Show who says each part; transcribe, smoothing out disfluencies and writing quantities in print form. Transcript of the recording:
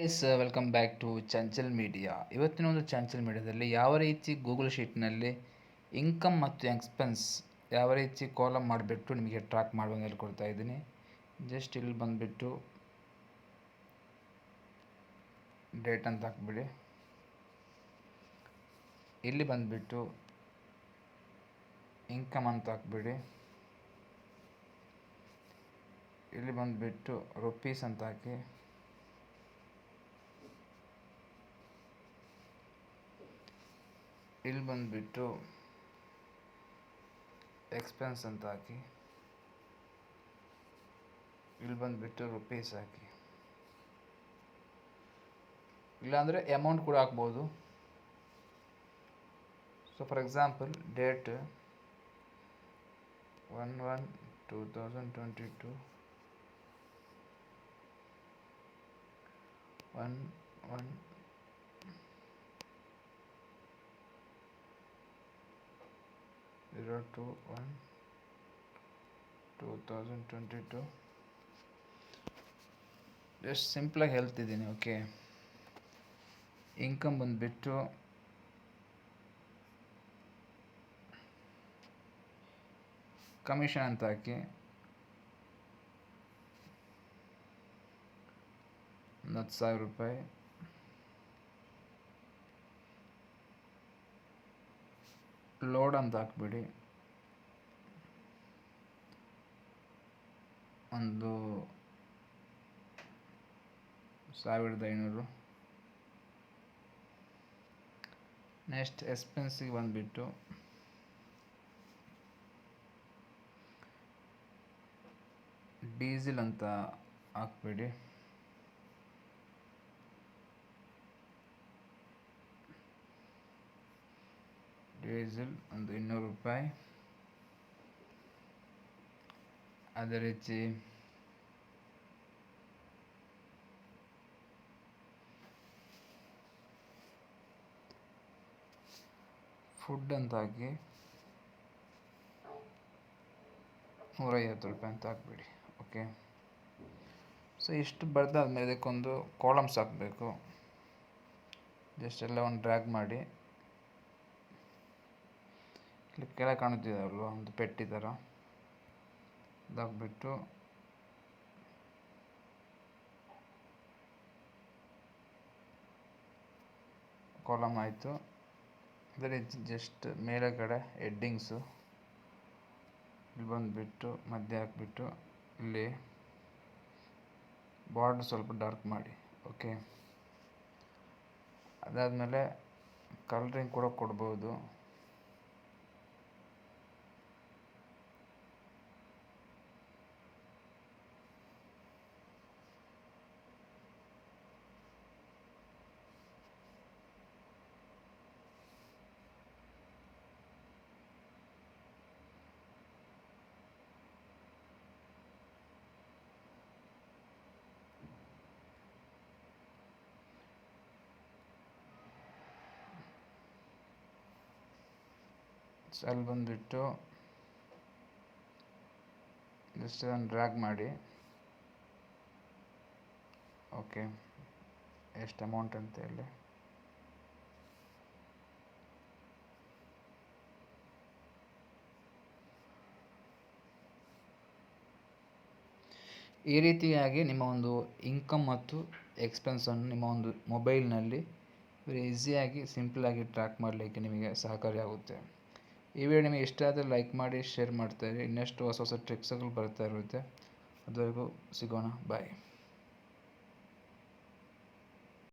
Speaker 1: Guys, welcome back to Chanchal media. ಇವತ್ತಿನ ಒಂದು ಚಂಚಲ್ ಮೀಡಿಯಾದಲ್ಲಿ ಯಾವ ರೀತಿ ಗೂಗಲ್ ಶೀಟ್ನಲ್ಲಿ ಇನ್ಕಮ್ ಮತ್ತು ಎಕ್ಸ್ಪೆನ್ಸ್ ಯಾವ ರೀತಿ ಕಾಲಮ್ ಮಾಡಿಬಿಟ್ಟು ನಿಮಗೆ ಟ್ರ್ಯಾಕ್ ಮಾಡುವಂಗೆ ಹೇಳ್ಕೊಡ್ತಾ ಇದ್ದೀನಿ. ಜಸ್ಟ್ ಇಲ್ಲಿ ಬಂದುಬಿಟ್ಟು ಡೇಟ್ ಅಂತ ಹಾಕ್ಬಿಡಿ. ಇಲ್ಲಿ ಬಂದುಬಿಟ್ಟು ಇನ್ಕಮ್ ಅಂತ ಹಾಕ್ಬಿಡಿ. ಇಲ್ಲಿ ಬಂದುಬಿಟ್ಟು ರುಪೀಸ್ ಅಂತ ಹಾಕಿ. ಇಲ್ಲಿ ಬಂದುಬಿಟ್ಟು ಎಕ್ಸ್ಪೆನ್ಸ್ ಅಂತ ಹಾಕಿ. ಇಲ್ಲಿ ಬಂದುಬಿಟ್ಟು ರುಪೀಸ್ ಹಾಕಿ. ಇಲ್ಲಾಂದರೆ ಅಮೌಂಟ್ ಕೂಡ ಹಾಕ್ಬೋದು. So for example date 1/1/2022 1/1/02/2022 just ಸಿಂಪಲಾಗಿ ಹೇಳ್ತಿದ್ದೀನಿ. ಓಕೆ, ಇನ್ಕಮ್ ಬಂದುಬಿಟ್ಟು ಕಮಿಷನ್ ಅಂತ ಹಾಕಿ. 10,000 ರೂಪಾಯಿ. ಲೋಡ್ ಅಂತ ಹಾಕ್ಬಿಡಿ. ಒಂದು 1,500. ನೆಕ್ಸ್ಟ್ ಎಕ್ಸ್ಪೆನ್ಸಿಗೆ ಬಂದುಬಿಟ್ಟು ಡೀಸೆಲ್ ಅಂತ ಹಾಕ್ಬಿಡಿ. ಡೀಸೆಲ್ ಒಂದು 200 ರೂಪಾಯಿ. ಅದೇ ರೀತಿ ಫುಡ್ ಅಂತ ಹಾಕಿ 150 ರೂಪಾಯಿ ಅಂತ ಹಾಕ್ಬಿಡಿ. ಓಕೆ, ಸೊ ಇಷ್ಟು ಬರೆದಾದ್ಮೇಲೆ ಇದಕ್ಕೊಂದು ಕಾಲಮ್ಸ್ ಹಾಕಬೇಕು. ಜಸ್ಟ್ ಎಲ್ಲ ಒಂದು ಡ್ರ್ಯಾಗ್ ಮಾಡಿ. ಇಲ್ಲಿ ಕೆಳಗೆ ಕಾಣುತ್ತಿದೆ ಅಲ್ವ, ಒಂದು ಪೆಟ್ಟಿ ಥರ, ಇದಾಗ್ಬಿಟ್ಟು ಕಾಲಮ್ ಆಯಿತು. ಅದೇ ರೀತಿ ಜಸ್ಟ್ ಮೇಲೆಗಡೆ ಹೆಡ್ಡಿಂಗ್ಸು ಇಲ್ಲಿ ಬಂದುಬಿಟ್ಟು ಮಧ್ಯೆ ಹಾಕ್ಬಿಟ್ಟು ಇಲ್ಲಿ ಬಾರ್ಡರ್ ಸ್ವಲ್ಪ ಡಾರ್ಕ್ ಮಾಡಿ. ಓಕೆ, ಅದಾದಮೇಲೆ ಕಲರಿಂಗ್ ಕೂಡ ಕೊಡ್ಬೋದು. ಅಲ್ಲಿ ಬಂದುಬಿಟ್ಟು ಜಸ್ಟ್ ಅದನ್ನು ಡ್ರ್ಯಾಗ್ ಮಾಡಿ. ಓಕೆ, ಎಷ್ಟು ಅಮೌಂಟ್ ಅಂತ ಹೇಳಿ ಈ ರೀತಿಯಾಗಿ ನಿಮ್ಮ ಒಂದು ಇನ್ಕಮ್ ಮತ್ತು ಎಕ್ಸ್ಪೆನ್ಸನ್ನು ನಿಮ್ಮ ಒಂದು ಮೊಬೈಲ್ನಲ್ಲಿ ಈಸಿಯಾಗಿ ಸಿಂಪಲಾಗಿ ಟ್ರ್ಯಾಕ್ ಮಾಡಲಿಕ್ಕೆ ನಿಮಗೆ ಸಹಕಾರಿಯಾಗುತ್ತೆ. ಈ ವಿಡಿಯೋ ನಿಮಗೆ ಇಷ್ಟ ಆದರೆ ಲೈಕ್ ಮಾಡಿ, ಶೇರ್ ಮಾಡ್ತಾಯಿರಿ. ಇನ್ನಷ್ಟು ಹೊಸ ಹೊಸ ಟ್ರಿಕ್ಸ್ಗಳು ಬರ್ತಾ ಇರುತ್ತೆ. ಅದುವರೆಗೂ ಸಿಗೋಣ, ಬಾಯ್.